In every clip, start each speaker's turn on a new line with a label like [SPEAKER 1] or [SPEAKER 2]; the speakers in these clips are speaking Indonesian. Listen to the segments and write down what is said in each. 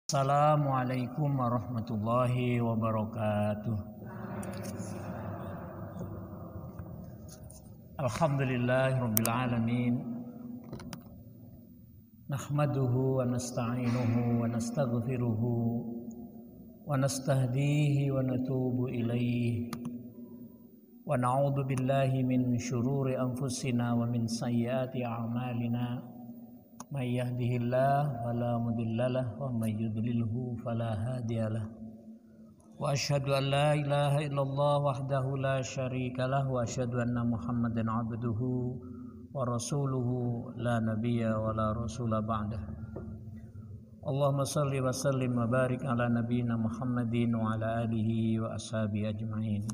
[SPEAKER 1] Assalamualaikum warahmatullahi wabarakatuh. Alhamdulillahirabbil alamin. Nahmaduhu wa nasta'inuhu wa nastaghfiruhu wa nastahdihi wa natubu ilaihi wa na'udzu billahi min syururi anfusina wa min sayyiati a'malina. May yahdihillahu fala mudhillalah wa may yudlilhu fala hadiyalah. Wa asyhadu an la ilaha illallah wahdahu la syarikalah wa asyhadu anna Muhammadan abduhu wa rasuluhu la nabiyya wa la rasula ba'dah. Allahumma shalli wa sallim wa barik ala nabiyyina Muhammadin wa ala alihi wa ashabihi ajma'in.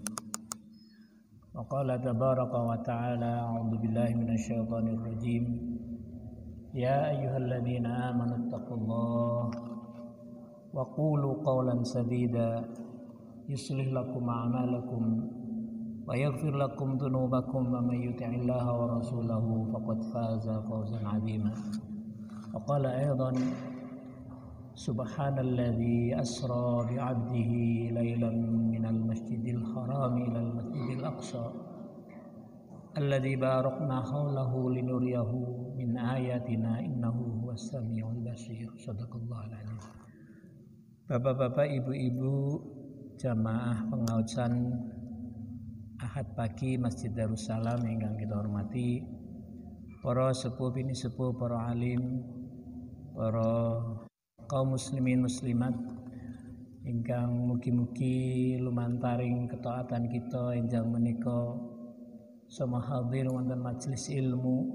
[SPEAKER 1] Wa qala tabaraka wa ta'ala a'udzu billahi minasyaitonir rajim. Ya ayyuhalladzina amanu taqullaha wa qulu qawlan sadida yuslih lakum a'malakum wa yaghfir lakum dhunubakum wa may yuti'illaha wa rasulahu faqad faza fawzan 'azima. Wa qala aidan subhanalladzi asra bi 'abdihi lailan minal masjidil haram ilal masjidil aqsa alladzi barakna hawlahu linuriyahu min ayatina innahu huwas samiul basir. Shadaqallahul adzim. Bapak-bapak, ibu-ibu jamaah pengaosan Ahad pagi Masjid Darussalam ingkang kita hormati, para sepuh bini sepuh, para alim, para kaum muslimin muslimat ingkang mugi-mugi lumantaring ketaatan kita enjang menika sama hadir wonten majelis ilmu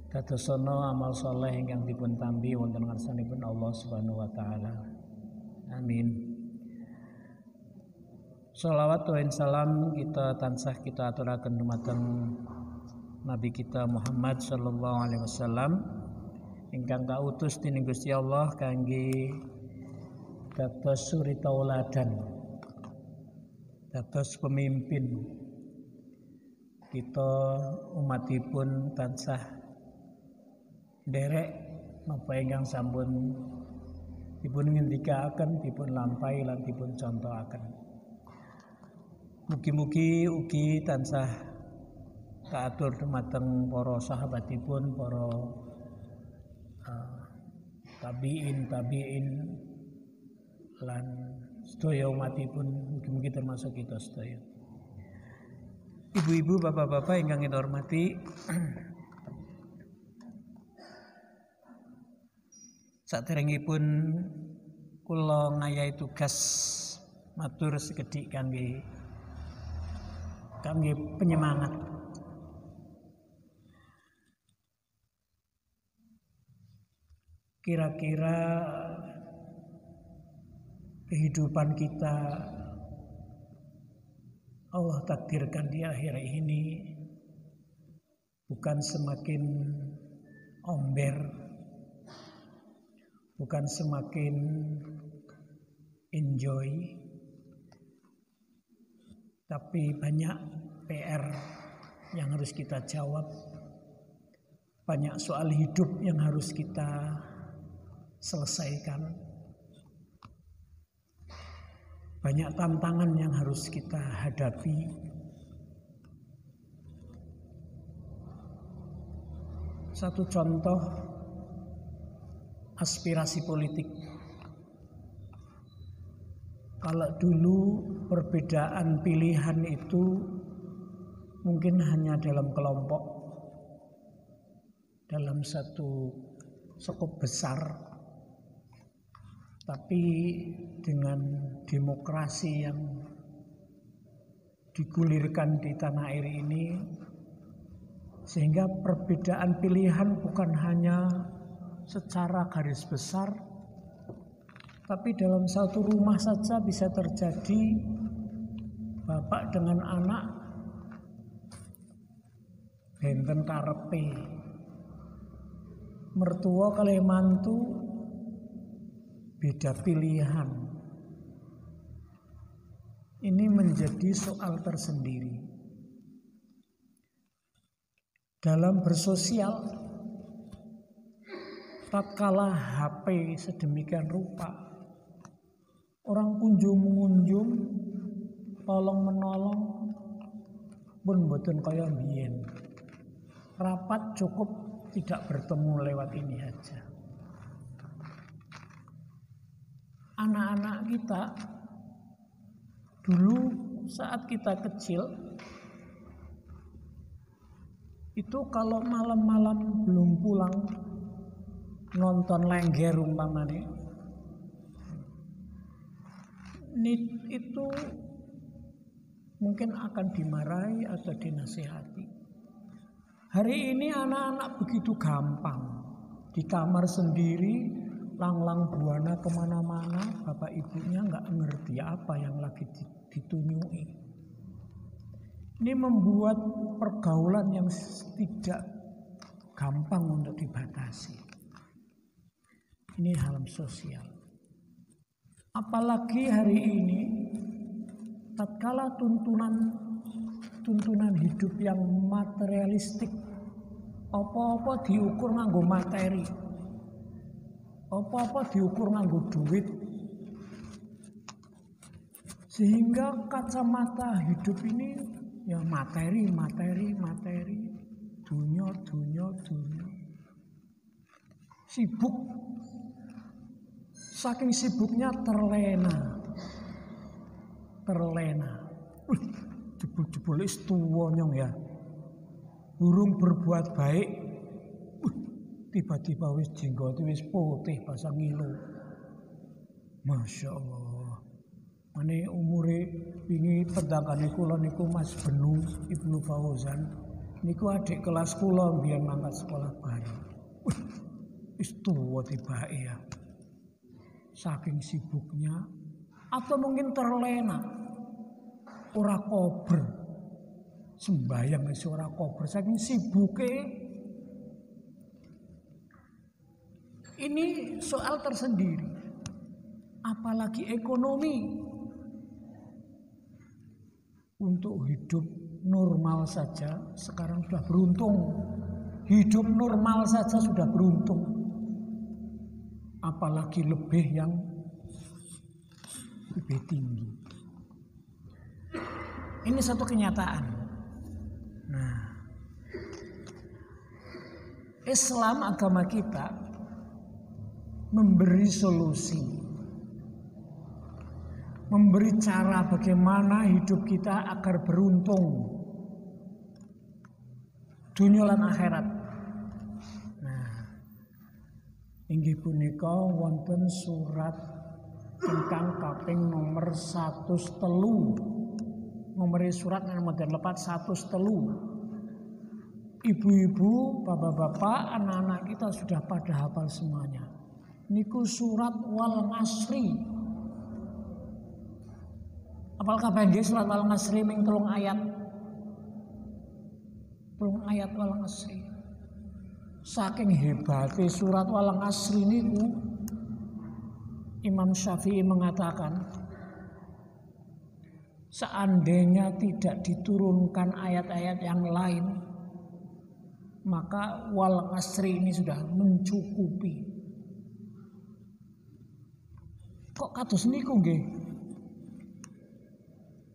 [SPEAKER 1] dadosana amal saleh ingkang dipun tampi wonten ngarsanipun Allah Subhanahu wa taala. Amin. Shalawat wa salam kita tansah kita aturaken dumateng Nabi kita Muhammad sallallahu alaihi wasallam ingkang kautus dening Gusti Allah kangge dados suri tauladan, dados pemimpin kita umatipun tansah derek napa ingkang sampun dipun ngendikaken, dipun lampahi lan dipun contohaken. Mugi-mugi ugi tansah kaatur dumateng para sahabatipun, para tabiin lan sedaya umatipun, mugi-mugi termasuk kita sedaya. Ibu-ibu, bapak-bapak ingkang kita hormati, saderengipun kula ngayahi tugas matur sekedhik kangge penyemangat. Kira-kira kehidupan kita Allah takdirkan di akhir ini bukan semakin omber, bukan semakin enjoy, tapi banyak PR yang harus kita jawab, banyak soal hidup yang harus kita selesaikan, banyak tantangan yang harus kita hadapi. Satu contoh, aspirasi politik. Kalau dulu perbedaan pilihan itu mungkin hanya dalam kelompok, dalam satu skop besar. Tapi dengan demokrasi yang digulirkan di tanah air ini, sehingga perbedaan pilihan bukan hanya secara garis besar, tapi dalam satu rumah saja bisa terjadi bapak dengan anak benten karepe, mertua kali mantu beda pilihan. Ini menjadi soal tersendiri. Dalam bersosial tatkala HP sedemikian rupa, orang kunjung mengunjung, tolong menolong pun mboten kaya mbiyen. Rapat cukup tidak bertemu lewat ini aja. Anak-anak kita dulu saat kita kecil itu kalau malam-malam belum pulang nonton Lengger umpamanya, itu mungkin akan dimarahi atau dinasihati. Hari ini anak-anak begitu gampang di kamar sendiri, lang-lang buana kemana-mana, bapak ibunya nggak ngerti apa yang lagi ditunyui. Ini membuat pergaulan yang tidak gampang untuk dibatasi. Ini hal sosial. Apalagi hari ini, tatkala tuntunan hidup yang materialistik, apa-apa diukur nganggo materi, apa-apa diukur nganggo duit, sehingga kacamata hidup ini ya materi, dunia. Sibuk, saking sibuknya terlena. Jebul-jebul is tuwa nyong ya. Burung berbuat baik, tiba-tiba wis jenggot wis putih pasang ngilu. Masya Allah. Mane umure wingi pendangane kula niku Mas Benu Ibnu Fauzan niku adik kelas kula mbiyen mangkat sekolah bareng. Wis tuwa tibake ya. Saking sibuknya atau mungkin terlena, ora kober, sembayang wis ora kober, saking sibuke. Ini soal tersendiri, apalagi ekonomi. Untuk hidup normal saja sekarang sudah beruntung, hidup normal saja sudah beruntung, apalagi lebih yang lebih tinggi. Ini satu kenyataan. Nah, Islam agama kita memberi solusi, memberi cara bagaimana hidup kita agar beruntung dunia lan akhirat. Nah, inggih punika wonten surat ingkang kaping nomor 103. Nomor surat nomor 103. Ibu-ibu, bapak-bapak, anak-anak kita sudah pada hafal semuanya. Niku surat Wal Ngasri. Apal kabeh nggih surat Wal Ngasri ming 3 ayat. 3 ayat Wal Ngasri. Saking hebatnya surat Wal Ngasri niku, Imam Syafi'i mengatakan, seandainya tidak diturunkan ayat-ayat yang lain, maka Wal Ngasri ini sudah mencukupi. Kok kados niku nggih?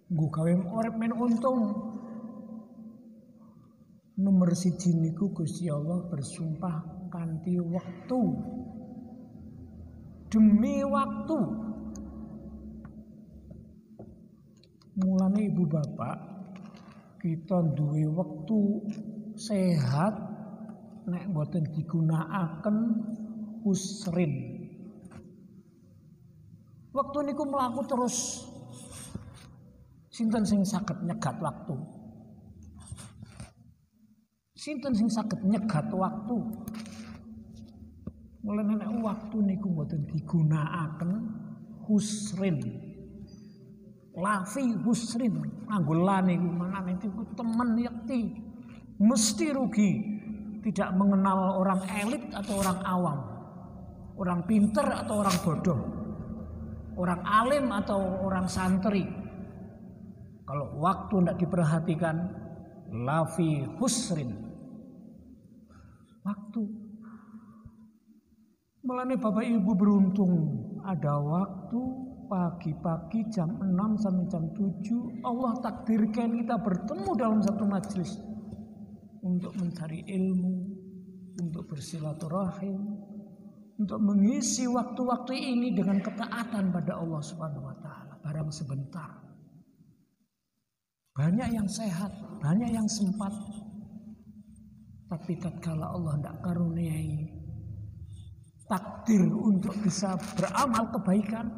[SPEAKER 1] Nggo gawe urip men untung. Nomor 1 niku Gusti Allah bersumpah kanthi waktu. Demi waktu. Mulane ibu bapak, kita duwe waktu sehat nek mboten digunakaken usrin. Waktu niku mlaku terus. Sinten sing saged nyegat waktu? Sinten sing saged nyegat waktu? Mulane nek waktu niku mboten digunakaken husrin. Lafi husrin, nganggo la niku manane niku temen yakti. Mesti rugi. Tidak mengenal orang elit atau orang awam. Orang pinter atau orang bodoh. Orang alim atau orang santri. Kalau waktu tidak diperhatikan, lafi husrin. Waktu. Mulane Bapak Ibu beruntung ada waktu pagi-pagi jam 6 sampai jam 7 Allah takdirkan kita bertemu dalam satu majelis untuk mencari ilmu, untuk bersilaturahim, untuk mengisi waktu-waktu ini dengan ketaatan pada Allah Subhanahu wa taala. Barang sebentar. Banyak yang sehat, banyak yang sempat. Tapi tatkala Allah tidak karuniai takdir untuk bisa beramal kebaikan,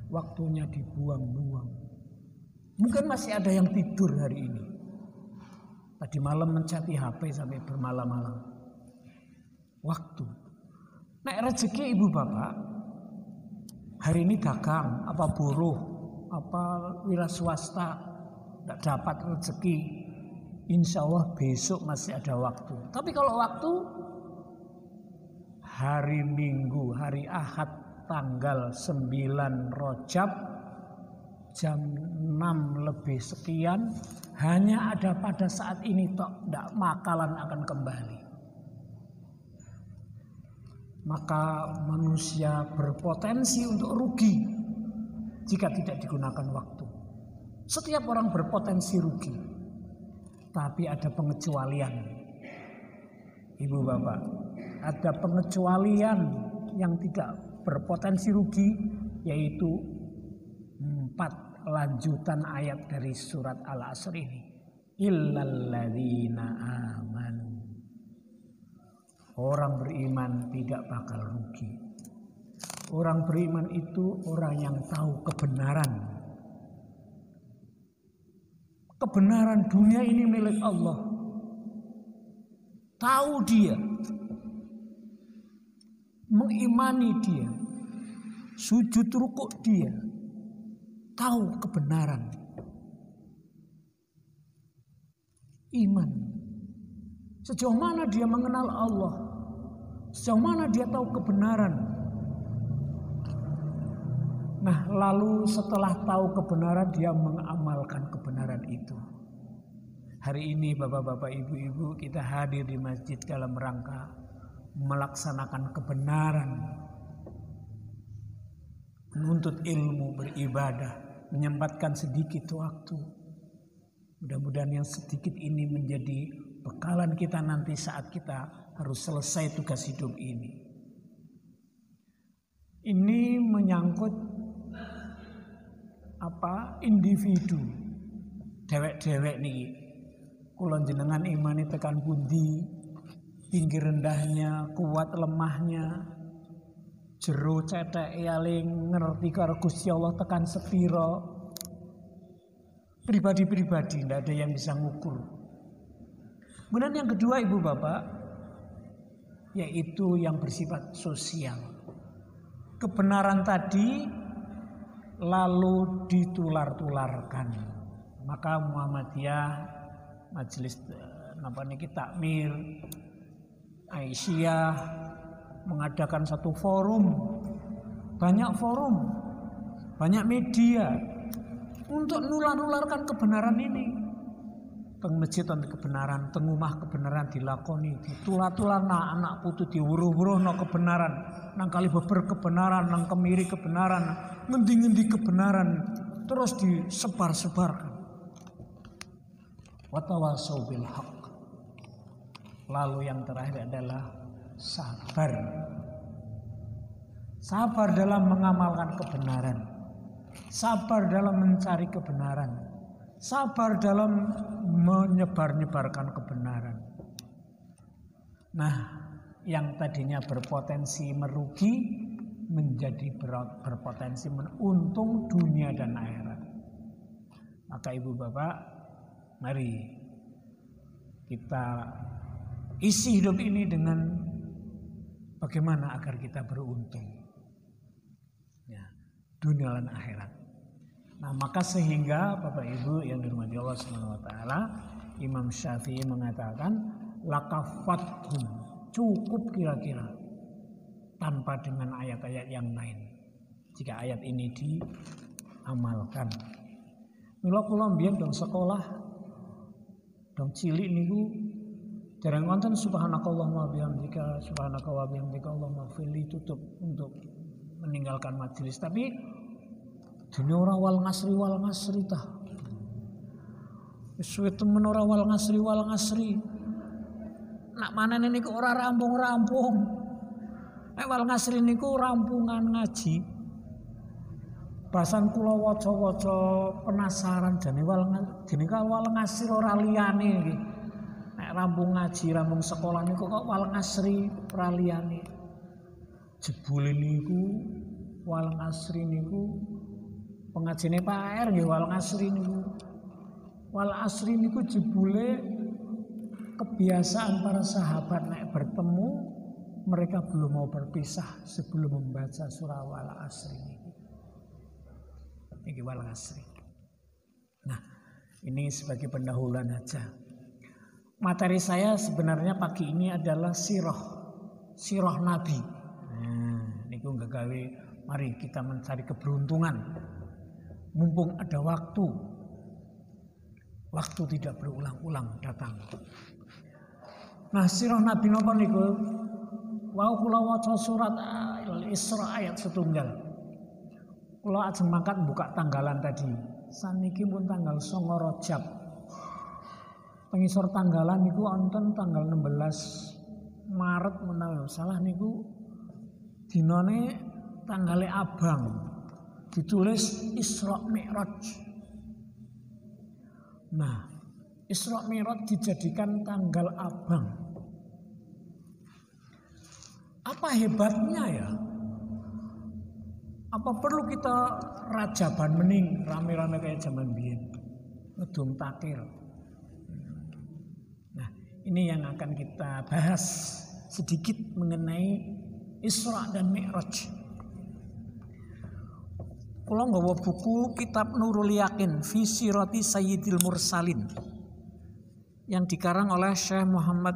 [SPEAKER 1] waktunya dibuang-buang. Mungkin masih ada yang tidur hari ini. Tadi malam mencati HP sampai bermalam-malam. Waktu. Nek rezeki ibu bapak, hari ini dagang, apa buruh, apa wira swasta, tidak dapat rezeki, insya Allah besok masih ada waktu. Tapi kalau waktu, hari Minggu, hari Ahad, tanggal 9 Rajab, jam 6 lebih sekian, hanya ada pada saat ini tok, tidak makalan akan kembali. Maka manusia berpotensi untuk rugi jika tidak digunakan waktu. Setiap orang berpotensi rugi, tapi ada pengecualian. Ibu bapak, ada pengecualian yang tidak berpotensi rugi, yaitu 4 lanjutan ayat dari surat Al-Asr ini. Illalladzina amanu. Orang beriman tidak bakal rugi. Orang beriman itu orang yang tahu kebenaran. Kebenaran dunia ini milik Allah. Tahu dia. Mengimani dia. Sujud rukuk dia. Tahu kebenaran. Iman. Sejauh mana dia mengenal Allah. Sejauh mana dia tahu kebenaran. Nah, lalu setelah tahu kebenaran, dia mengamalkan kebenaran itu. Hari ini bapak-bapak, ibu-ibu, kita hadir di masjid dalam rangka melaksanakan kebenaran, menuntut ilmu, beribadah, menyempatkan sedikit waktu. Mudah-mudahan yang sedikit ini menjadi bekalan kita nanti saat kita harus selesai tugas hidup ini. Ini menyangkut individu, dewek-dewek nih. Kula jenengan imani tekan pundi, tinggi rendahnya, kuat lemahnya, jero cetek yaling ngerti karo Gusti Allah tekan sepiro. Pribadi-pribadi tidak ada yang bisa ngukur. Kemudian yang kedua ibu bapak, yaitu yang bersifat sosial. Kebenaran tadi lalu ditular-tularkan. Maka Muhammadiyah, majelis takmir, Aisyah mengadakan satu forum, banyak forum, banyak media untuk nular-nularkan kebenaran ini. Teng masjid kebenaran, teng omah kebenaran dilakoni, ditular-tular anak putu diwuruh-wuruhno kebenaran, nang kali beber kebenaran, nang kemiri kebenaran, ngendi-ngendi kebenaran, terus disebar-sebarkan. Watawasau bil haq. Lalu yang terakhir adalah sabar. Sabar dalam mengamalkan kebenaran. Sabar dalam mencari kebenaran. Sabar dalam menyebar-nyebarkan kebenaran. Nah, yang tadinya berpotensi merugi menjadi berpotensi untung dunia dan akhirat. Maka ibu bapak, mari kita isi hidup ini dengan bagaimana agar kita beruntung, ya, dunia dan akhirat. Nah, maka sehingga Bapak Ibu yang dirahmati Allah Subhanahu wa taala, Imam Syafi'i mengatakan lakafathum, cukup kira-kira tanpa dengan ayat-ayat yang lain. Jika ayat ini diamalkan. Mula kula mbiyen dong sekolah dong cilik niku Dereng wonten subhanakallahumma bihamdika, subhanaka wa bihamdika Allahumma fili tutup untuk meninggalkan majelis. Tapi dene ora wal ngasri tah. Wis suwe temen ora wal ngasri. Nak manene niku ora rampung-rampung. Nek wal ngasri niku rampungan ngaji. Bahasan kula waca-waca penasaran jane wal ngasri ora liyane iki. Nek rampung ngaji, rampung sekolah niku kok wal ngasri ora liyane. Jebule niku wal ngasri niku pengajine Pak R nggih wal ngasri niku. Wal asri niku jebule kebiasaan para sahabat nek bertemu mereka belum mau berpisah sebelum membaca surah wal asri niku. Iki wal asri. Nah, ini sebagai pendahuluan aja. Materi saya sebenarnya pagi ini adalah sirah Nabi. Nah, niku nggak gawe. Mari kita mencari keberuntungan. Mumpung ada waktu tidak berulang-ulang datang. Nah, sirah Nabi napa niku? Wau kula waca surat Al-Isra ayat 1. Kula ajeng mangkat buka tanggalan tadi. Saniki pun tanggal 9 Rajab. Pengisor tanggalan niku wonten tanggal 16 Maret menawi salah niku dinane tanggale abang. Ditulis Isra Mi'raj. Nah, Isra Mi'raj dijadikan tanggal abang. Apa hebatnya ya? Apa perlu kita rajaban mening rame-rame kayak zaman biyen? Ngedum takir. Nah, ini yang akan kita bahas sedikit mengenai Isra dan Mi'raj. Kula nggawa buku kitab Nurul Yakin fi Sirati Sayyidil Mursalin yang dikarang oleh Syekh Muhammad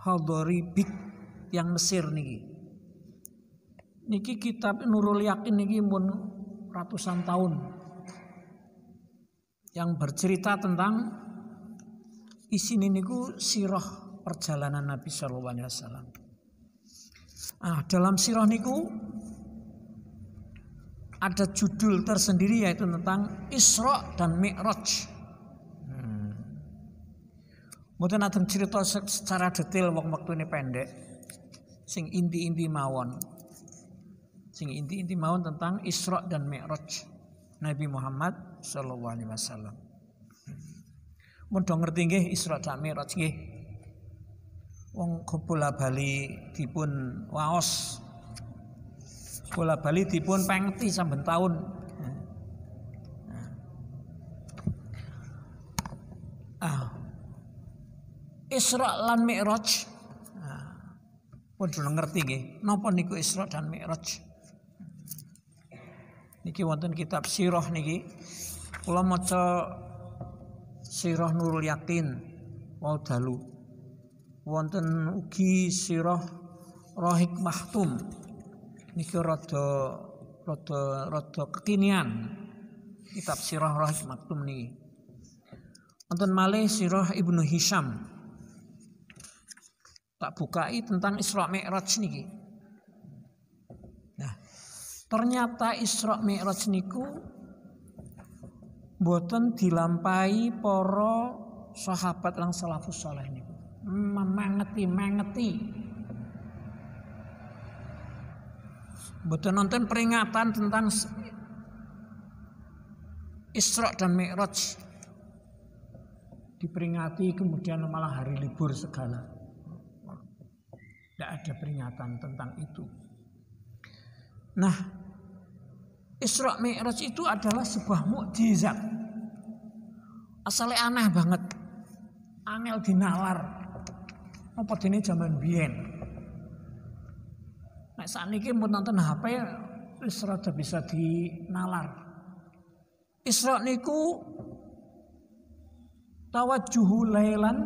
[SPEAKER 1] Haldori Bik yang Mesir niki. Niki kitab Nurul Yakin niki pun ratusan tahun yang bercerita tentang isine niku sirah perjalanan Nabi sallallahu alaihi wasallam. Dalam sirah niku ada judul tersendiri yaitu tentang Isra dan Mi'raj. Mboten ajeng cerita secara detail wektu ini pendek. Sing inti-inti mawon. Tentang Isra dan Mi'raj Nabi Muhammad sallallahu alaihi wasallam. Mun do ngerti nggih Isra dan Mi'raj nggih. Wong bola bali dipun waos. Bola bali dipun pengeti saben taun. Isra lan Mi'raj. Pun ngerti nggih, napa niku Isra dan Mi'raj? Niki wonten kitab sirah niki. Kula maca sirah Nurul Yakin wau dalu. Wonten ugi sirah Rahiq Mahtum. Niki rada kekinian. Kitab sirah Rahiq Mahtum niki. Wonten malih sirah Ibnu Hisham. Tak bukai tentang Isra Mi'raj niki. Nah, ternyata Isra Mi'raj niku mboten dilampahi para sahabat lang salafus saleh niku. Mengeti. Mboten nonton peringatan tentang Isra dan Mi'raj. Diperingati kemudian malah hari libur segala. Tidak ada peringatan tentang itu. Nah, Isra Mi'raj itu adalah sebuah mukjizat. Asalnya aneh banget. Angel dinalar. Apa dene zaman biyen. Nek sakniki mun nonton HP wis rada bisa dinalar. Isra niku tawajjuhu lailan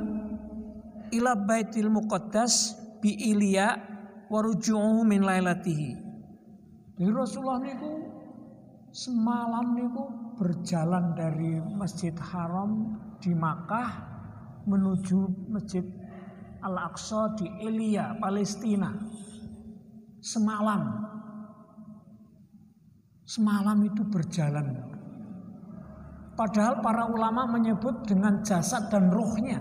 [SPEAKER 1] ila Baitil Muqaddas bi Ilya wa ruju'uhu min lailatihi. Jadi Rasulullah niku semalam niku berjalan dari Masjid Haram di Makkah menuju Masjid Al-Aqsa di Elia, Palestina. Semalam itu berjalan. Padahal para ulama menyebut dengan jasad dan ruhnya.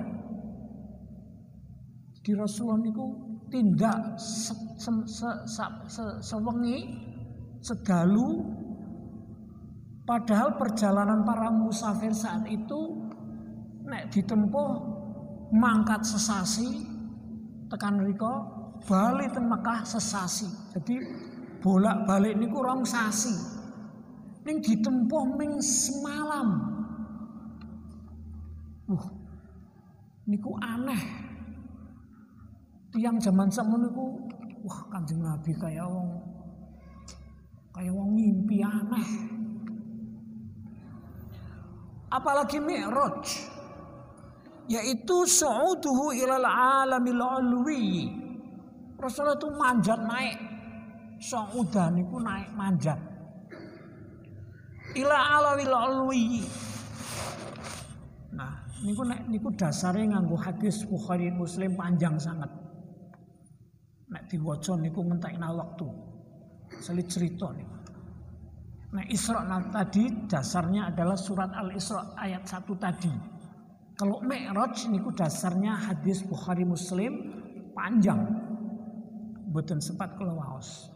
[SPEAKER 1] Di Rasulullah itu tindak sewengi, sedalu. Padahal perjalanan para musafir saat itu nek ditempuh mangkat sesasi tekan mriko bali teng Mekah sesasi. Jadi bolak-balik niku rong sasi. Ning ditempuh ming semalam. Niku aneh. Tiang zaman semono niku wah Kanjeng Nabi kaya wong ngimpi aneh. Apalagi Mi'raj, yaitu su'uduhu ilal alamil ulwi. Rasulullah itu manjat naik, su'udah niku naik manjat. Ila alamil ulwi. Nah, niku dasare nganggo hadis Bukhari Muslim panjang sangat. Nek diwaca niku ngentekna wektu. Selit cerita niku. Nah, Isra tadi dasarnya adalah surat Al-Isra ayat 1 tadi. Kalau Mi'raj niku dasarnya hadis Bukhari Muslim panjang. Mboten sempat kula waos.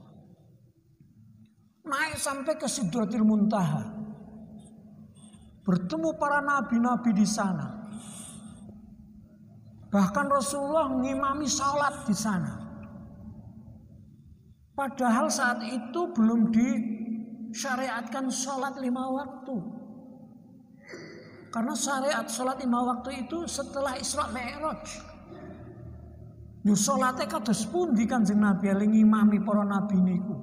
[SPEAKER 1] Naik sampai ke Sidratil Muntaha. Bertemu para nabi-nabi di sana. Bahkan Rasulullah ngimami salat di sana. Padahal saat itu belum disyariatkan salat 5 waktu. Karena syariat salat 5 waktu itu setelah Isra Mi'raj. Yo salate kados pundi Kanjeng Nabi ngimami para nabi niku?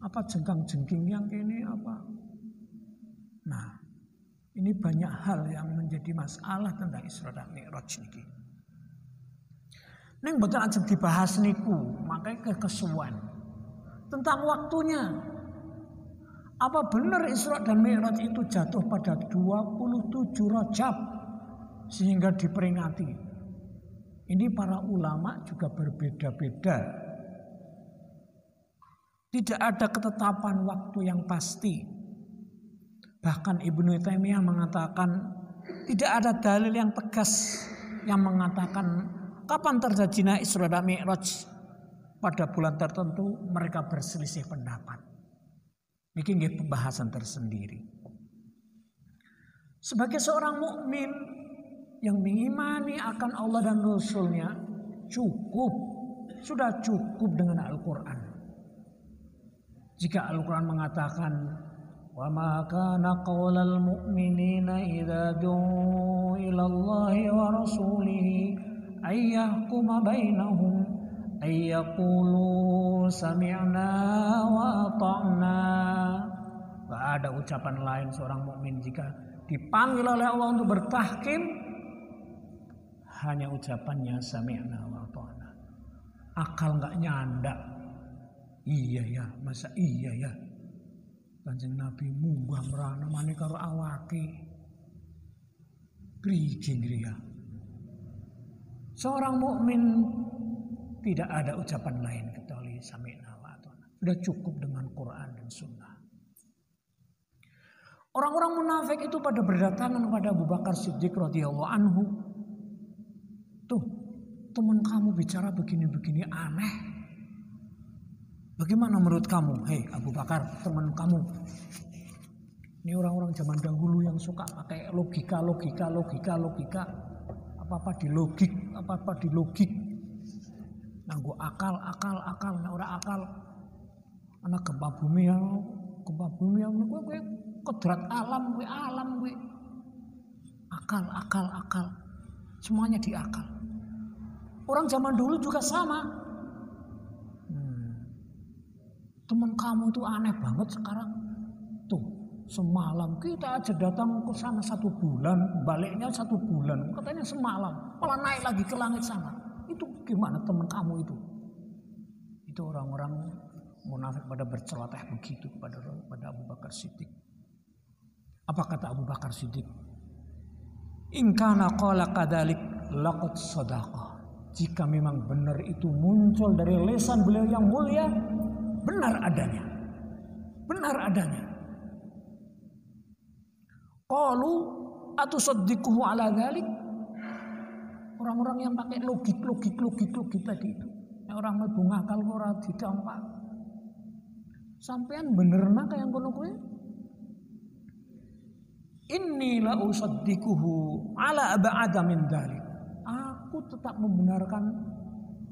[SPEAKER 1] Apa jengkang-jengking yang kene apa? Nah, ini banyak hal yang menjadi masalah tentang Isra dan Mi'raj niki. Ning mboten ajeng dibahas niku, makanya kekesuwan. Tentang waktunya. Apa benar Isra dan Mi'raj itu jatuh pada 27 Rajab sehingga diperingati? Ini para ulama juga berbeda-beda. Tidak ada ketetapan waktu yang pasti. Bahkan Ibnu Taimiyah mengatakan tidak ada dalil yang tegas yang mengatakan kapan terjadinya Isra dan Mi'raj. Pada bulan tertentu mereka berselisih pendapat. Ini nggih pembahasan tersendiri. Sebagai seorang mukmin yang mengimani akan Allah dan Rasul-Nya sudah cukup dengan Al-Quran. Jika Al-Quran mengatakan wa ma kana qaulal mu'minina idza du'u ila Allahi wa rasulihi ay yahkuma bainahum ay yaqulu sami'na wa ata'na. Gak ada ucapan lain seorang mukmin jika dipanggil oleh Allah untuk bertahkim, hanya ucapannya sami'na wa ata'na. Akal gak nyandak. Iya ya, masa iya ya. Kanjeng Nabi munggah merana maneh karo awake. Priji ya. Seorang mukmin tidak ada ucapan lain kecuali sami'na wa ata'na. Sudah cukup dengan Quran dan Sunnah. Orang-orang munafik itu pada berdatangan kepada Abu Bakar Siddiq radhiyallahu anhu. Tuh, teman kamu bicara begini-begini aneh. Bagaimana menurut kamu? Hei Abu Bakar, teman kamu. Ini orang-orang zaman dahulu yang suka pakai logika. Apa-apa di logik. Nganggo akal. Nah ora akal. Ana gempa bumi yang kowe kodrat alam kowe. Akal. Semuanya di akal. Orang zaman dulu juga sama. Teman kamu itu aneh banget sekarang. Tuh, semalam kita aja datang ke sana 1 bulan, baliknya 1 bulan. Katanya semalam, malah naik lagi ke langit sana. Itu gimana teman kamu itu? Itu orang-orang munafik pada berceloteh begitu pada Abu Bakar Siddiq. Apa kata Abu Bakar Siddiq? In kana qala kadzalik laqad shadaqa. Jika memang benar itu muncul dari lisan beliau yang mulia, benar adanya. Benar adanya. Qalu atusaddiquhu ala dzalik. Orang-orang yang pakai logik tadi itu. Orang mau ngakal ora didampak. Sampean benerna kaya ngono kuwi? Inni la usaddiquhu ala ab'ada min dzalik. Aku tetap membenarkan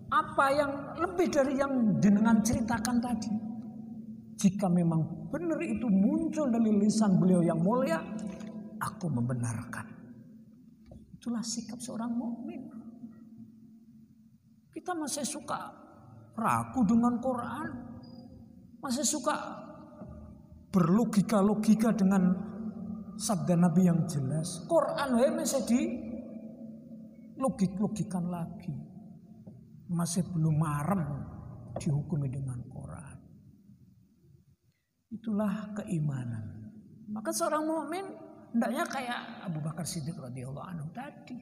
[SPEAKER 1] apa yang lebih dari yang jenengan ceritakan tadi. Jika memang benar itu muncul dari lisan beliau yang mulia, aku membenarkan. Itulah sikap seorang mukmin. Kita masih suka ragu dengan Quran, masih suka berlogika-logika dengan sabda Nabi yang jelas. Quran masih di logik-logikan lagi. Masih belum marem dihukumi dengan Quran. Itulah keimanan. Maka seorang mukmin hendaknya kayak Abu Bakar Siddiq radhiyallahu anhu tadi.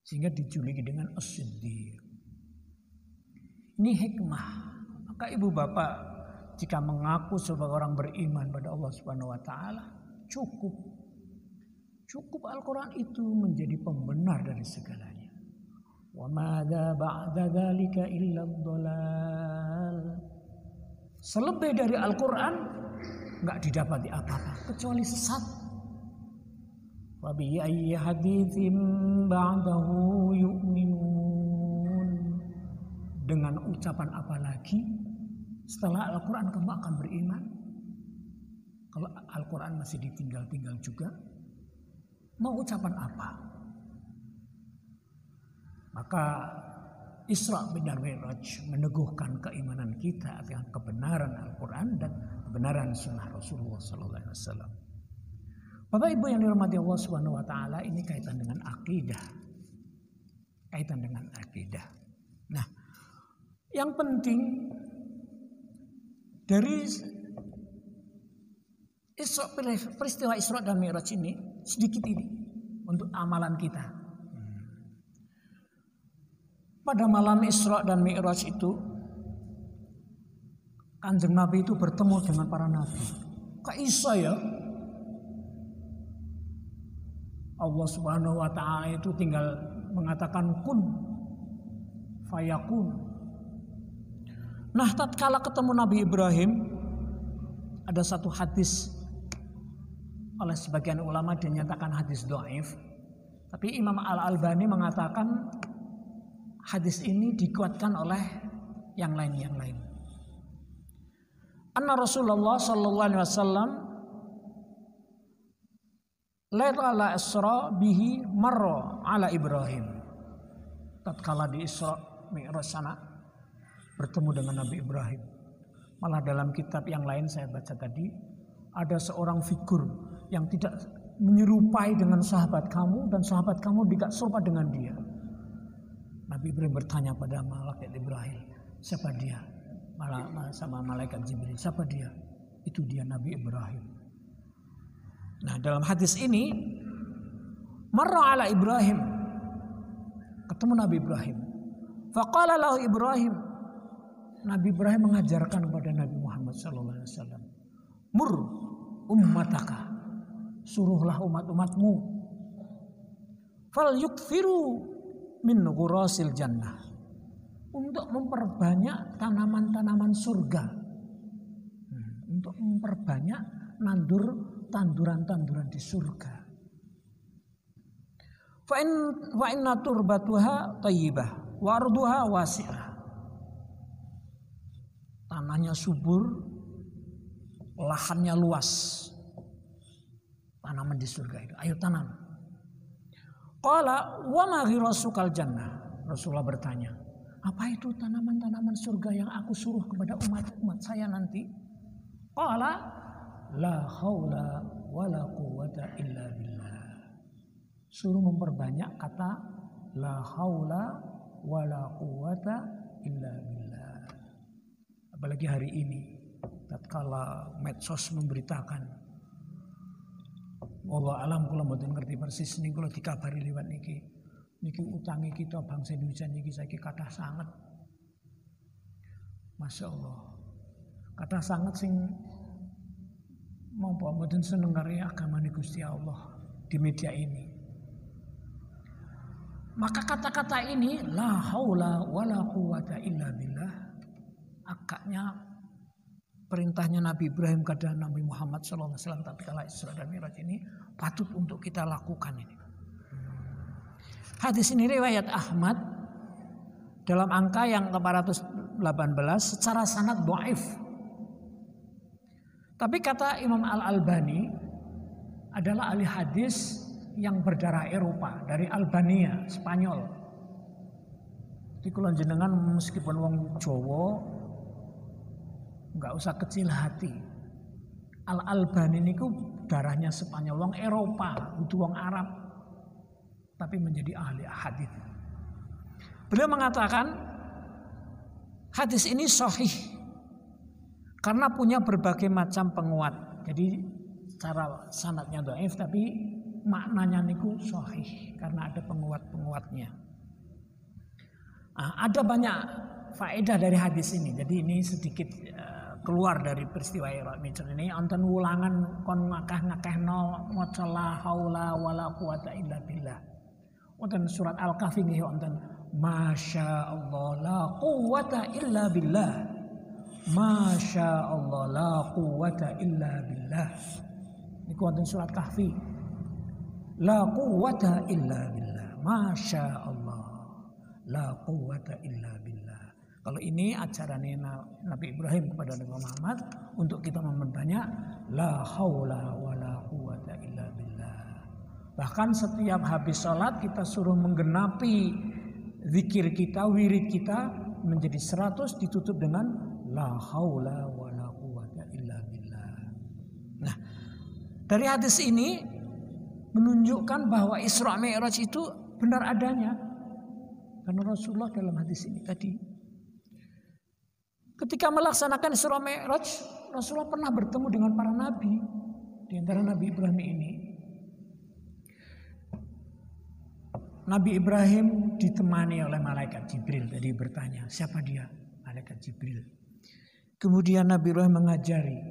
[SPEAKER 1] Sehingga dijuluki dengan As-Siddiq. Ini hikmah. Maka ibu bapak jika mengaku sebagai orang beriman pada Allah Subhanahu wa taala, cukup Al-Quran itu menjadi pembenar dari segalanya. Wa madza ba'da dzalika illa dhalal. Selebih dari Al-Quran enggak didapati apa-apa kecuali sesat. Wa bi ayyi haditsin ba'dahu yu'minun. Dengan ucapan apa lagi setelah Al-Quran kamu akan beriman? Kalau Al-Quran masih ditinggal-tinggal juga, mau ucapan apa? Maka Isra dan Mi'raj meneguhkan keimanan kita akan kebenaran Al-Quran dan kebenaran sunnah Rasulullah SAW. Bapak Ibu yang dirahmati Allah Subhanahu wa taala, ini kaitan dengan akidah. Nah, yang penting dari peristiwa Isra dan Mi'raj ini sedikit ini untuk amalan kita. Pada malam Isra dan Mi'raj itu Kanjeng Nabi itu bertemu dengan para nabi. Kok iso ya? Allah Subhanahu wa taala itu tinggal mengatakan kun fayakun. Nah, tatkala ketemu Nabi Ibrahim, ada satu hadis oleh sebagian ulama dinyatakan hadis dhaif, tapi Imam Al-Albani mengatakan hadis ini dikuatkan oleh yang lain. Anna Rasulullah sallallahu alaihi wasallam laila Isra bihi marra ala Ibrahim. Tatkala di Isra Mi'raj sana bertemu dengan Nabi Ibrahim. Malah dalam kitab yang lain saya baca tadi, ada seorang figur yang tidak menyerupai dengan sahabat kamu dan sahabat kamu tidak serupa dengan dia. Nabi Ibrahim bertanya pada malaikat Ibrahim, siapa dia? Sama malaikat Jibril, siapa dia? Itu dia Nabi Ibrahim. Nah, dalam hadis ini marra ala Ibrahim, ketemu Nabi Ibrahim. Faqala lahu Ibrahim, Nabi Ibrahim mengajarkan kepada Nabi Muhammad SAW, mur ummataka, suruhlah umat-umatmu, fal yukfiru min ghurasil jannah, untuk memperbanyak tanaman-tanaman surga, untuk memperbanyak nandur tanduran-tanduran di surga. Fa inna turbatuha thayyibah wa arduha wasi'ah. Tanahnya subur, lahannya luas. Tanaman di surga itu, ayo tanam. Qala wa ma ghirasukal jannah. Rasulullah bertanya, apa itu tanaman-tanaman surga yang aku suruh kepada umat saya nanti? Qala la haula wala quwwata illa billah. Suruh memperbanyak kata la haula wala quwwata illa billah. Apalagi hari ini tatkala medsos memberitakan Wallahu alam, kula mboten ngerti persis niku, kula dikabari liwat niki. Niki utangi kita bangsa Indonesia niki saiki kathah sanget. Masya Allah. Kathah sanget sing mampu mboten seneng karo agamane Gusti Allah di media ini. Maka kata-kata ini la haula wala quwata illa billah, akaknya perintahnya Nabi Ibrahim kepada Nabi Muhammad SAW tapi kala Isra dan Mi'raj ini patut untuk kita lakukan ini. Hadis ini riwayat Ahmad dalam angka yang ke-418 secara sanad dhaif. Tapi kata Imam Al-Albani adalah ahli hadis yang berdarah Eropa dari Albania, Spanyol. Jadi kula jenengan meskipun wong Jawa enggak usah kecil hati. Al-Albani niku darahnya Spanyol, wong Eropa, kudu wong Arab. Tapi menjadi ahli hadis. Beliau mengatakan hadis ini sahih karena punya berbagai macam penguat. Jadi cara sanadnya dhaif tapi maknanya niku sahih karena ada penguat-penguatnya. Ada banyak faedah dari hadis ini. Jadi ini sedikit keluar dari peristiwa Isra Mi'raj ini. Wonten wulangan kon ngakeh-ngakehno maca la haula wala quwata illa billah. Wonten surat Al-Kahfi nggih wonten masya Allah la quwata illa billah. Masya Allah la quwata illa billah. Niku wonten surat Kahfi. La quwata illa billah. Masya Allah la quwata illa billah. Kalau ini ajarannya Nabi Ibrahim kepada Nabi Muhammad untuk kita memperbanyak la haula wala quwata illa billah. Bahkan setiap habis sholat kita suruh menggenapi zikir kita, wirid kita menjadi 100 ditutup dengan la haula wala quwata illa billah. Nah, dari hadis ini menunjukkan bahwa Isra Mi'raj itu benar adanya. Karena Rasulullah dalam hadis ini tadi ketika melaksanakan Isra Mi'raj, Rasulullah pernah bertemu dengan para nabi. Di antara Nabi Ibrahim ini, Nabi Ibrahim ditemani oleh malaikat Jibril. Tadi bertanya, siapa dia? Malaikat Jibril. Kemudian Nabi Ibrahim mengajari.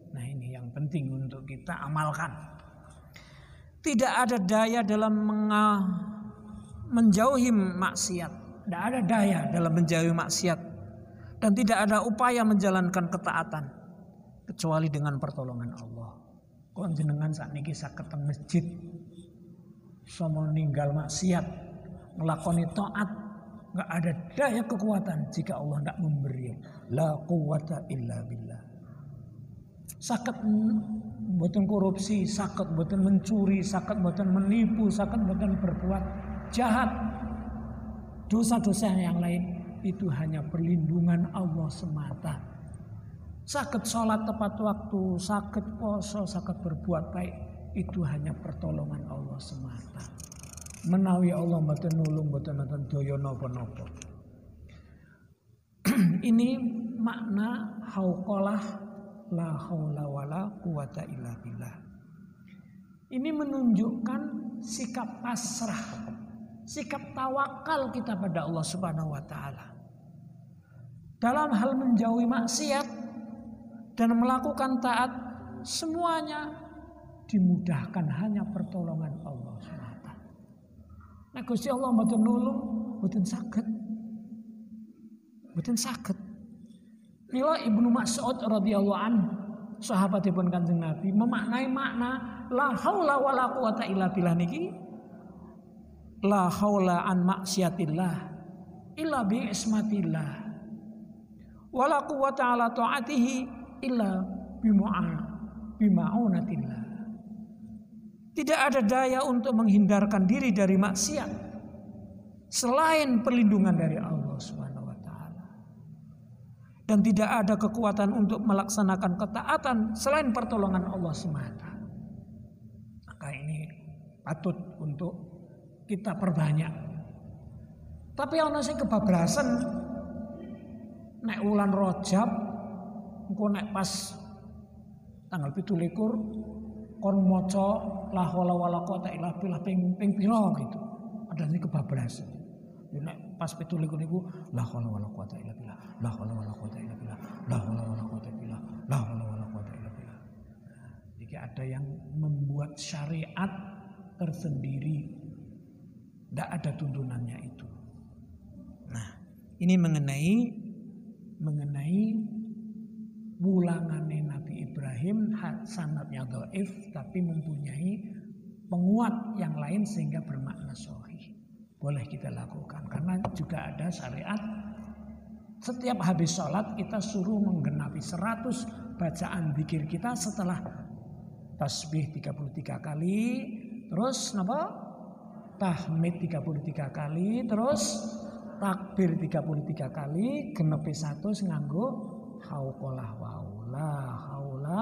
[SPEAKER 1] Nah, ini yang penting untuk kita amalkan. Tidak ada daya dalam menjauhi maksiat. Tidak ada daya dalam menjauhi maksiat. Dan tidak ada upaya menjalankan ketaatan kecuali dengan pertolongan Allah. Kok jenengan sakniki saged teng masjid sama ninggal maksiat, ngelakoni taat, nggak ada daya kekuatan jika Allah tidak memberi. La quwata illa billah. Saged mboten korupsi, saged mboten mencuri, saged mboten menipu, saged mboten berbuat jahat, dosa-dosa yang lain, itu hanya perlindungan Allah semata. Saged sholat tepat waktu, saged poso, saged berbuat baik, itu hanya pertolongan Allah semata. Menawi Allah mboten nulung, mboten nonton daya napa-napa. Ini makna hauqalah la haula wala quwata illa billah. Ini menunjukkan sikap pasrah, sikap tawakal kita pada Allah Subhanahu wa taala. Dalam hal menjauhi maksiat dan melakukan taat, semuanya dimudahkan hanya pertolongan Allah semata. Nah, Gusti Allah mboten nulung, mboten saged. Mboten saged. Mila Ibnu Mas'ud radhiyallahu anhu, sahabatipun Kanjeng Nabi, memaknai makna la haula wala quwata illa billah niki. La haula an maksiatillah illa bi ismatillah. Wala quwata ala taatihi illa bima'unatillah. Tidak ada daya untuk menghindarkan diri dari maksiat selain perlindungan dari Allah Subhanahu wa taala. Dan tidak ada kekuatan untuk melaksanakan ketaatan selain pertolongan Allah semata. Maka ini patut untuk kita perbanyak. Tapi ana sing kebablasan nek wulan Rajab engko nek pas tanggal 17
[SPEAKER 2] kon maca la haula wala quwata illa billah ping pira gitu. Ada ini kebablas. Nek pas 17 niku la haula wala quwata illa billah, la haula wala quwata illa billah, la haula wala quwata illa billah, la haula wala quwata illa billah. Jadi ada yang membuat syariat tersendiri, tidak ada tuntunannya itu. Nah, ini mengenai wulangannya Nabi Ibrahim, sanadnya dhaif tapi mempunyai penguat yang lain sehingga bermakna sahih. Boleh kita lakukan karena juga ada syariat setiap habis sholat kita suruh menggenapi 100 bacaan zikir kita setelah tasbih 33 kali, terus napa? Tahmid 33 kali, terus takbir 33 kali, genepi 100 nganggo hauqalah waula haula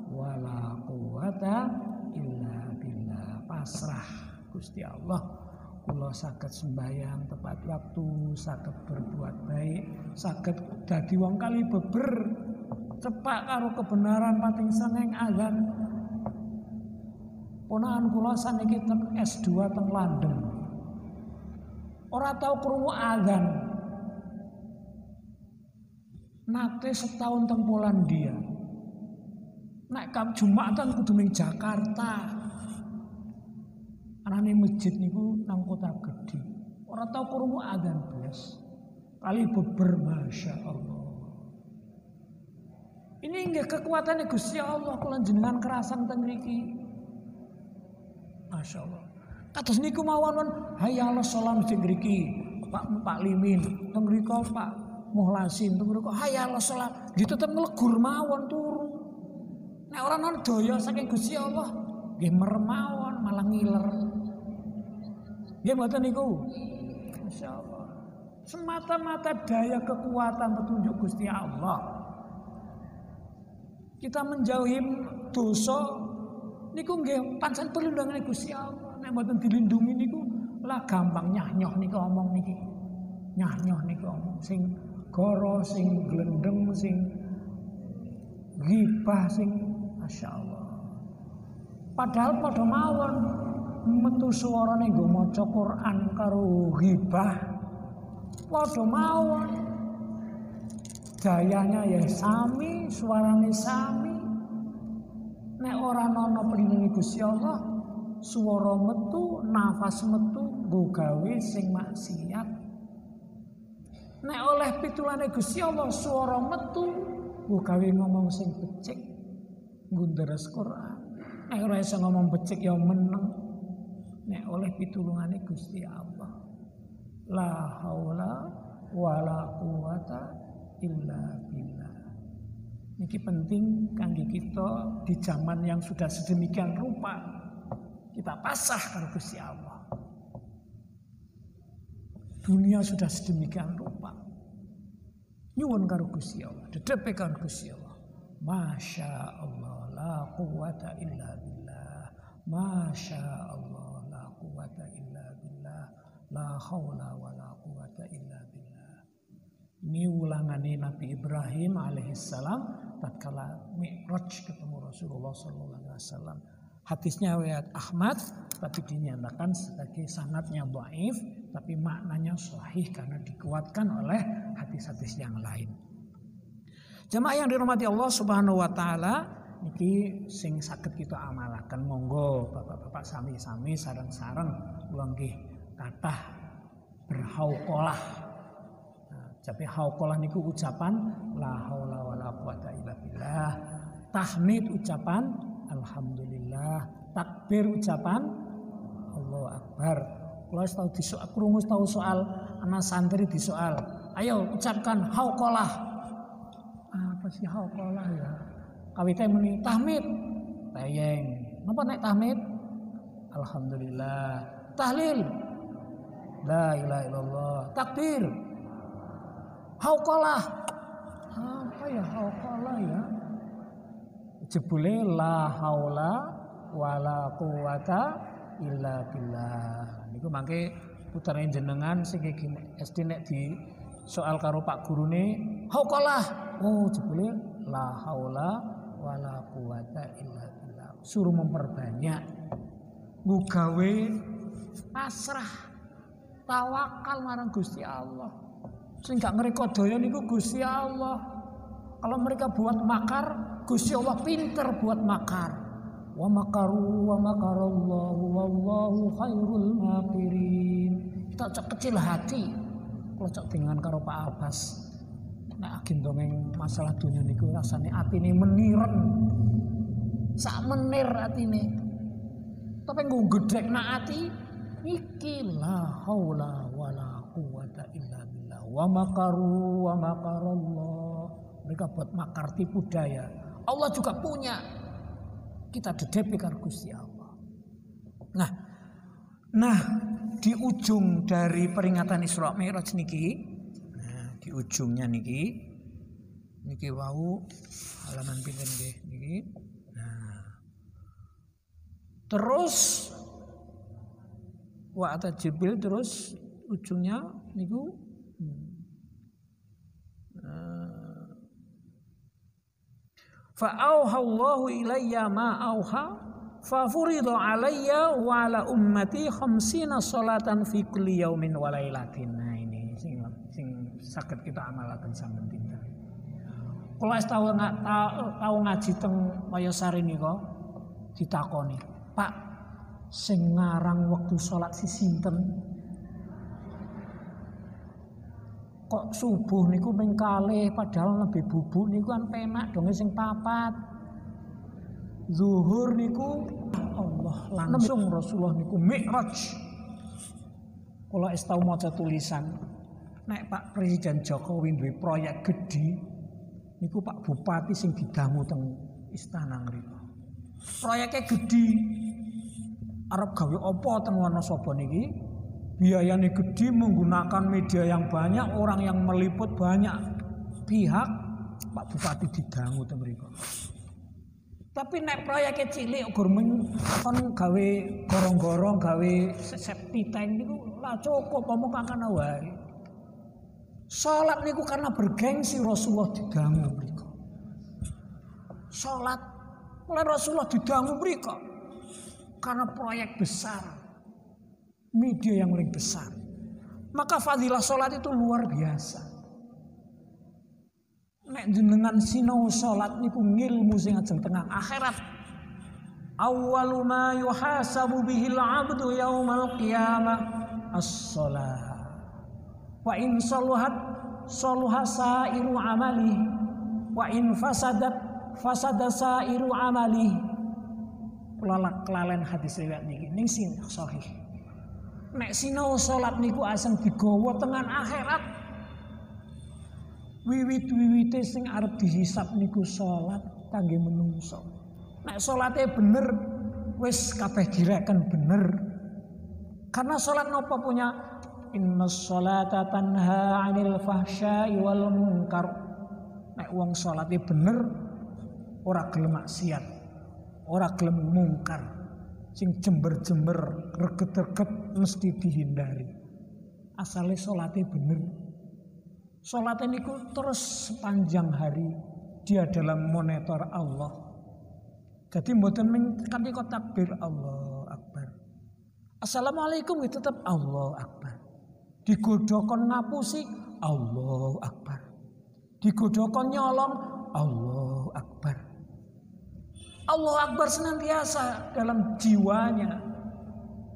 [SPEAKER 2] wala quwata illa billah. Pasrah Gusti Allah. Kula saged sembahyang tepat waktu, saged berbuat baik, saged dadi wong kali beber, cepak karo kebenaran pating seneng azan. Ponakan kula saniki S2 teng London. Ora tau krungu azan. Nate setahun teng Polandia. Nek Jumatan kudu ning Jakarta. Anane masjid niku nang kota gede. Ora tau krungu adzan blas. Kali beber Masya Allah. Ini nggih kekuatane Gusti Allah kula jenengan kerasan teng mriki. Masya Allah. Kados niku mawon hayya 'alas shalah masjid mriki. Pak Limin, teng mriko Pak Muhlasin, teng mriko hayya 'alas shalah. Nggih tetep nglegur mawon turu. Nek ora non daya saking Gusti Allah, nggih merem mawon malah ngiler. Nggih mboten niku. Masyaallah. Semata-mata daya kekuatan petunjuk Gusti Allah. Kita menjauhi dosa niku nggih pancen perlindungan Gusti Allah. Nek mboten dilindungi niku lah gampang nyah-nyoh niku omong niki. Nyah-nyoh niku omong sing goro, sing glendeng, sing ghibah, sing masyaallah. Padahal padha mawon metu suarane nggo maca Quran karo ghibah padha mawon. Dayanya ya sami, suarane sami. Nek ora ana pelindungi Gusti Allah, swara metu, nafas metu, nggo gawe sing maksiat. Nek oleh pitulane Gusti Allah, swara metu, nggo gawe ngomong sing becik, nggo deres Quran. Nek ora iso ngomong becik ya meneng. Nek oleh pitulungane Gusti Allah. La haula wala quwata illa billah. Niki penting kangge kita di zaman yang sudah sedemikian rupa kita pasrah karo Gusti Allah. Dunia sudah sedemikian rupa. Nyuwun karo Gusti Allah, dedepe karo Gusti Allah. Masya Allah la quwata illa billah. Masya Allah la quwata illa billah. La haula wala quwata illa billah. Ini ulangannya Nabi Ibrahim alaihissalam tatkala Mi'raj ketemu Rasulullah sallallahu alaihi wasallam. Hadisnya riwayat Ahmad tapi dinyatakan sebagai sanadnya dhaif tapi maknanya sahih karena dikuatkan oleh hadis-hadis yang lain. Jemaah yang dirahmati Allah Subhanahu wa taala, niki sing saged kita amalaken monggo bapak-bapak sami-sami sareng-sareng kula nggih kathah berhauqalah. Tapi hauqalah niku ucapan la haula wala quwata illa billah. Tahmid ucapan alhamdulillah. Takbir ucapan Allahu akbar. Kula tau disoal krungu tau soal ana santri disoal. Ayo ucapkan hauqalah. Apa sih hauqalah ya? Kawite muni tahmid. Tayeng. Napa nek tahmid? Alhamdulillah. Tahlil. La ilaha illallah. Takbir. Hauqalah. Apa ya hauqalah ya? Jebule la haula wala quwata illa billah. Niku mangke puterane jenengan sing SD nek di soal karo Pak gurune hauqalah. Oh jebule la haula wala quwata illa billah. suruh memperbanyak. Nggo gawe pasrah, tawakal marang Gusti Allah. Sing gak ngrekodaya niku Gusti Allah. Kalau mereka buat makar, Gusti Allah pinter buat makar. Wa makaru wa makarallahu wallahu khairul makirin. Kita cok kecil hati. Kalau cok dengan karo Pak Abbas. Nek agin dongeng masalah dunia niku rasane atine meniren. Sak menir atine. Tapi nggo gedhekna ati iki la haula wala quwata illa billah. Wa makaru wa makarallah. Mereka buat makar tipu daya. Allah juga punya. Kita dedepi karo Gusti Allah. Nah, di ujung dari peringatan Isra Mi'raj niki, nah, di ujungnya niki wau halaman pinten nggih niki. Nah. Terus wa ata Jibril terus ujungnya niku fa auhallahu ilayya ma auha fa furida alayya wa ala ummati 50 salatan fi kulli yaumin wa lailatin. Nah ini sing saged kita amalaken sampeyan dinten. Kula wis tau ngaji teng Mayasari nika ditakoni, "Pak, sing ngarang wektu salat si sinten? Kok subuh niku ping kalih padahal lebih bubuk niku kan penak donge sing papat. Zuhur niku Allah langsung Rasulullah niku Mi'raj." Kula wis tau maca tulisan nek Pak Presiden Jokowi duwe proyek gedhi niku Pak Bupati sing didangu teng istana mriku. Proyeknya gedhi. Arep gawe apa teng Wonosobo niki? Biayanya gede, menggunakan media yang banyak, orang yang meliput banyak pihak. Pak Bupati didangu teng mriku. Tapi nek proyeknya cilik kon gawe gorong-gorong, gawe septic tank niku lah cukup omong kakana wae. Salat niku karena bergengsi Rasulullah didangu mriku. Salat oleh Rasulullah didangu mriku karena proyek besar. Media yang paling besar. Maka fadilah sholat itu luar biasa. Nek jenengan sinau sholat niku ngilmu sing ajeng tengah akhirat. Awwalu ma yuhasabu bihil abdu yaumal qiyamah as-sholat. Wa in saluhat saluha sairu amali. Wa in fasadat fasada sairu amali. Kula kelalen hadis riwayat niki ning sing sahih. Nek sinau salat niku aseng digawa tengan akhirat. Wiwit-wiwite sing arep dihisab niku salat kangge menungso. Nek salate bener wis kabeh direken bener. Karena salat napa punya innas salata tanha 'anil fahsya'i wal munkar. Nek wong salate bener ora gelem maksiat, ora gelem mungkar. Sing jember-jember reget-reget mesti dihindari. Asale salate bener. Salate niku terus sepanjang hari dia dalam monitor Allah. Jadi mboten kanthi takbir Allahu Akbar. Assalamualaikum itu tetap Allahu Akbar. Digodhokon ngapusi Allahu Akbar. Digodhokon nyolong Allahu Akbar. Allahu Akbar senantiasa dalam jiwanya.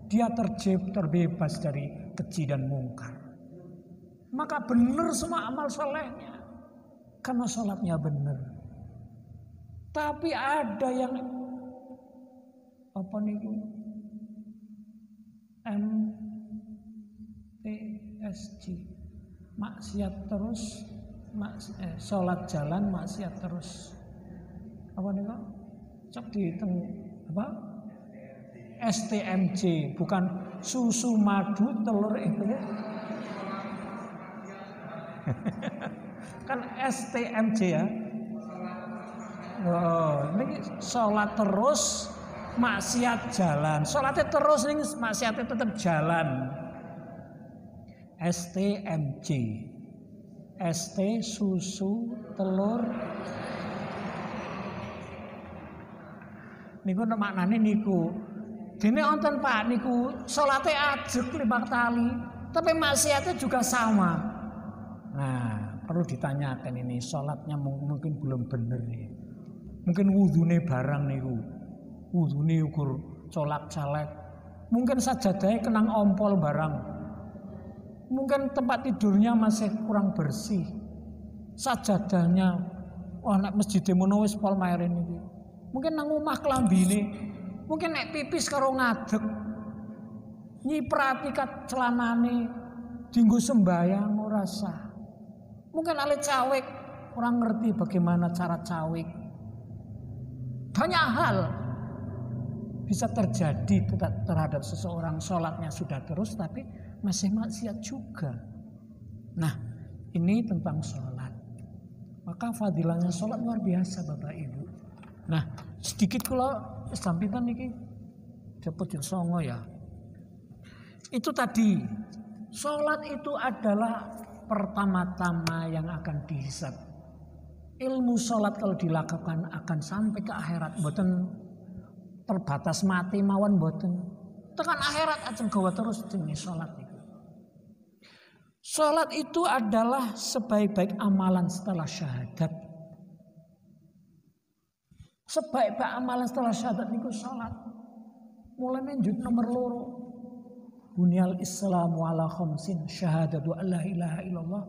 [SPEAKER 2] Dia terbebas dari keji dan mungkar. Maka benar semua amal solehnya. Karena sholatnya benar. Tapi ada yang apa nih? MTSG. Maksiat terus, sholat jalan maksiat terus. Apa nih Pak? Cok dihitung apa? STMJ, bukan susu madu telur itu ya. Kan STMJ ya. Oh, ini sholat terus, maksiat jalan. Sholatnya terus, ini maksiatnya tetap jalan. STMJ, ST susu telur. Niku maknane niku. Dene wonten Pak niku salate ajeg 5 kali, tapi maksiatnya juga sama. Nah, perlu ditanyakan ini salatnya mungkin belum bener nih. Mungkin wudune barang niku. Wudune ukur colak-calek. Mungkin sajadahnya kenang ompol barang. Mungkin tempat tidurnya masih kurang bersih. Sajadahnya nek masjid mono wis pol maeren iki. Mungkin nang omah klambine, mungkin nek pipis karo ngadeg. Nyiprati kat celanane dienggo sembayang ora sah. Mungkin ale cawek orang ngerti bagaimana cara cawek. Banyak hal bisa terjadi terhadap seseorang, sholatnya sudah terus tapi masih maksiat juga. Nah, ini tentang sholat. Maka fadilahnya sholat luar biasa Bapak Ibu. Nah, sedikit kalau sampitan niki cepet songo ya. Itu tadi sholat itu adalah pertama-tama yang akan dihisab. Ilmu sholat kalau dilakukan akan sampai ke akhirat. Mboten terbatas mati mawon mboten. Tekan akhirat ajeng gawa terus jenis sholat itu. Sholat itu adalah sebaik-baik amalan setelah syahadat. Sebaik-baik amalan setelah syahadat niku sholat. Mulai menjud nomor 2. Bunyal Islamu ala khamsin syahadatu an la ilaha illallah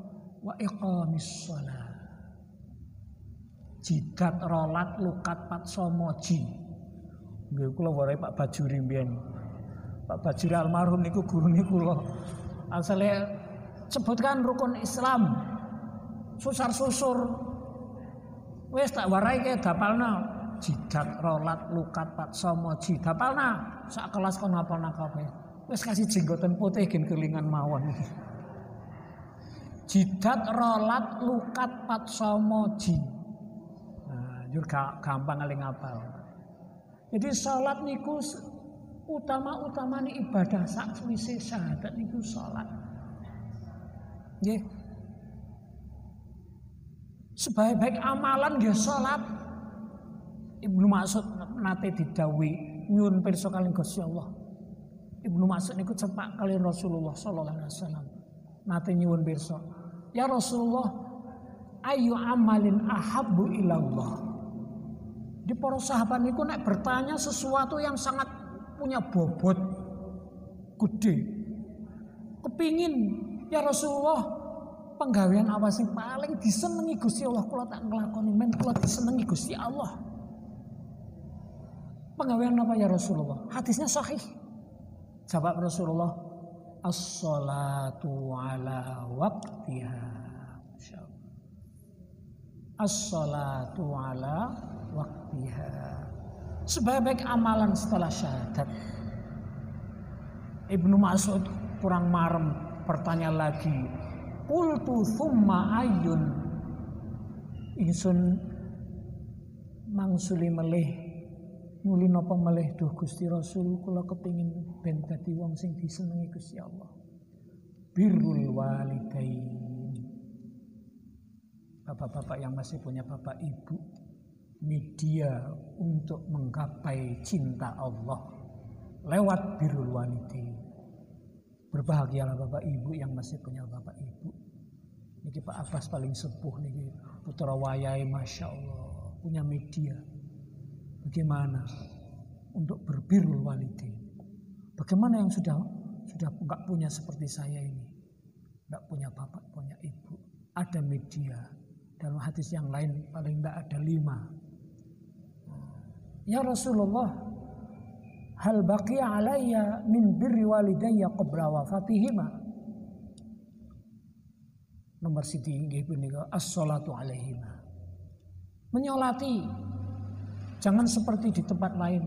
[SPEAKER 2] wa iqamis shalah. Jidat rolat lukat pat somoji. Nggih kula warai Pak Bajuri mbiyen. Pak Bajuri almarhum niku gurune kula. Asale sebutkan rukun Islam. Susar-susur. Wis tak warai ke dapalna. Jidat rolat lukat pat somoji. Dapalna sak kelas kon ngapalna kabeh. Wis kasih jenggoten putih gen kelingan mawon. Jidat rolat lukat pat somoji. Nah, juga gampang kali ngapal. Jadi salat niku utama nih ibadah sakwise syahadat niku salat. Nggih. Sebaik-baik amalan nggih salat. Ibnu Mas'ud nate didhawuhi nyuwun pirsa kalih Gusti Allah. Ibnu Mas'ud niku cepak kali Rasulullah sallallahu alaihi wasallam. Nate nyuwun pirsa, "Ya Rasulullah, ayu amalin ahabbu ilallah." Di para sahabat niku nek bertanya sesuatu yang sangat punya bobot gede. Kepingin, "Ya Rasulullah, penggawean apa sing paling disenengi Gusti Allah kula tak nglakoni men kula disenengi Gusti Allah." Penggawean apa ya Rasulullah? Hadisnya sahih. Jawab Rasulullah, as-salatu ala waqtiha. As-salatu ala waqtiha. Sebaik amalan setelah syahadat. Ibnu Mas'ud kurang marem bertanya lagi. Qultu thumma ayyun. Ingsun mangsuli melih nuli napa melih duh Gusti Rasul kula kepingin ben dadi wong sing disenengi Gusti Allah. Birrul walidain. Bapak-bapak yang masih punya bapak ibu, media untuk menggapai cinta Allah lewat birrul walidain. Berbahagialah bapak ibu yang masih punya bapak ibu. Niki Pak Abbas paling sepuh niki putra wayahe Masya Allah punya media. Bagaimana untuk berbirrul walidain? Bagaimana yang sudah enggak punya seperti saya ini, enggak punya bapak, punya ibu, ada media. Dalam hadis yang lain paling enggak ada 5. Ya Rasulullah, hal baqiya alayya min birri walidayya qabla wafatihima. Nomor siji nggih punika as-shalatu alaihima. Menyolati. Jangan seperti di tempat lain.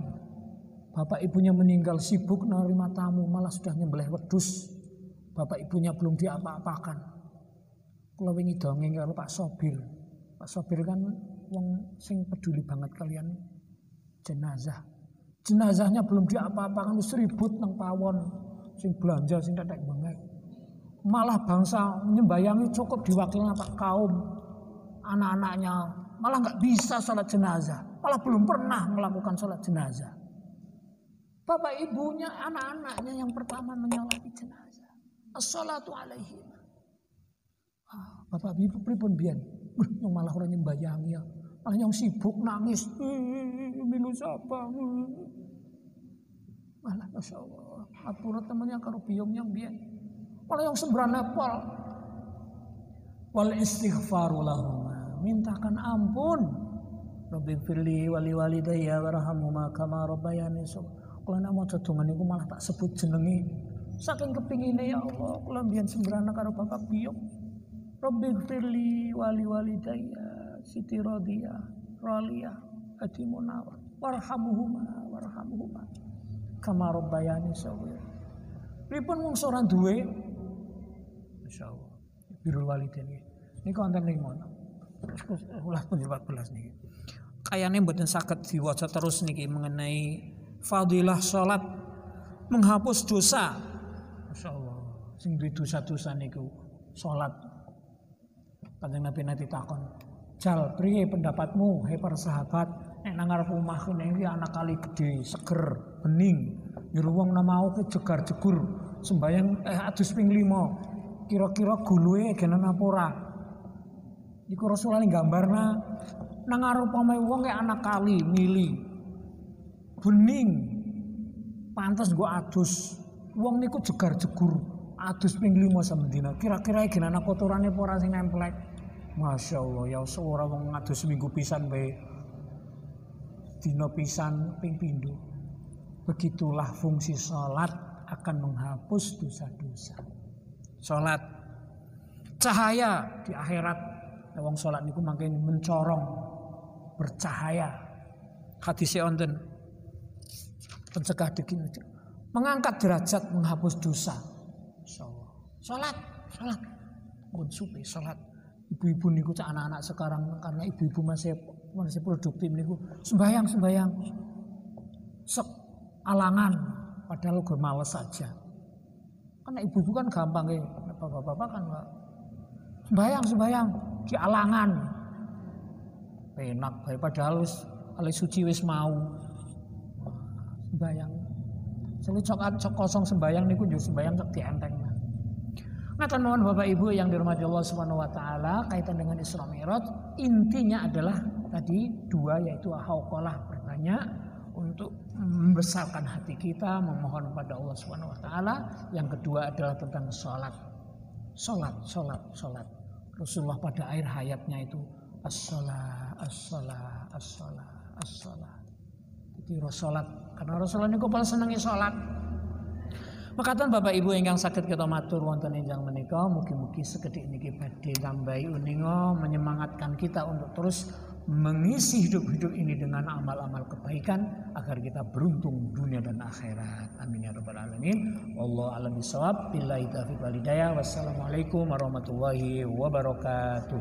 [SPEAKER 2] Bapak ibunya meninggal sibuk menerima tamu malah sudah nyembelih wedhus. Bapak ibunya belum diapa-apakan. Kula wingi dongeng karo Pak Sobir. Pak Sobir kan wong sing peduli banget kalian jenazah. Jenazahnya belum diapa-apakan wis ribut nang pawon. Sing belanja sing tetek bengek. Malah bangsa nyembayangi cukup diwakilna Pak kaum. Anak-anaknya malah nggak bisa sholat jenazah, malah belum pernah melakukan sholat jenazah. Bapak ibunya, anak-anaknya yang pertama menyolati jenazah. As-salatu alaihi. Bapak ibu pripun biyen? Yang malah orang nyembayangi ya. Malah yang sibuk nangis. Milu sapa. Malah Masya Allah. Apura temannya karo biyong yang biyen. Malah yang sembrane pol. Wal istighfaru lahum. Mintakan ampun. Rabbighfirli wali walidayya warhamhuma kama rabbayani shaghira. Kalau nak mau cedongan itu malah tak sebut jenengi. Saking kepingine ya Allah, kalau biyen sembrana karo bapak biyong. Rabbighfirli wali walidayya Siti Radiyah, Raliyah, Adi Munawar, warhamhuma kama rabbayani shaghira. Pripun wong ora duwe? Masyaallah. Birrul walidain iki. Niku wonten ning ngono. Ulah pun 14 niki. Kayane mboten saged diwaca terus niki mengenai fadilah salat menghapus dosa. Masyaallah. Sing duwe dosa-dosa niku salat. Kanjeng Nabi nanti takon, "Jal, priye pendapatmu hai para sahabat? Nek nang ngarep omah kene iki ana kali gede, seger, bening. Nyuruh wong namau ke jegar-jegur, sembayang adus ping 5. Kira-kira guluhe genen apa ora?" Iku Rasulullah gambarna nang ngarep omahe wong kayak ana kali mili. Bening. Pantes gua adus. Wong niku jegar-jegur, adus ping 5 samdina. Kira-kira genen ana kotorane apa ora sing nemplek? Masya Allah, ya seorang wong ngadus seminggu pisan bae, dino pisan ping pindho. Begitulah fungsi sholat akan menghapus dosa-dosa. Sholat cahaya di akhirat. Wong sholat niku makin mencorong, bercahaya. Hadisnya onten pencegah degil, mengangkat derajat, menghapus dosa. Sholat, pun supi sholat. Ibu-ibu niku cak anak-anak sekarang karena ibu-ibu masih produktif niku sembayang alangan padahal gue males saja. Karena ibu-ibu kan gampang ya, bapak-bapak kan sembayang di alangan. Enak bae padahal wis suci wis mau. Sembayang. Selu cok kosong sembayang niku yo sembayang cok dienteng. Ngaten mawon Bapak Ibu yang dirahmati Allah Subhanahu wa taala, kaitan dengan Isra Mi'raj intinya adalah tadi dua, yaitu hauqalah bertanya untuk membesarkan hati kita, memohon kepada Allah Subhanahu wa taala. Yang kedua adalah tentang salat. Rasulullah pada akhir hayatnya itu as-shalah. Jadi salat, karena Rasulullah niku paling senengi salat. Makatan Bapak Ibu ingkang saged kita matur wonten enjang menika, mugi-mugi sekedhik niki badhe nambahi uninga menyemangatkan kita untuk terus mengisi hidup ini dengan amal-amal kebaikan agar kita beruntung dunia dan akhirat. Amin ya rabbal alamin. Wallahu a'lam bishawab. Billahi taufiq wal hidayah. Wassalamualaikum warahmatullahi wabarakatuh.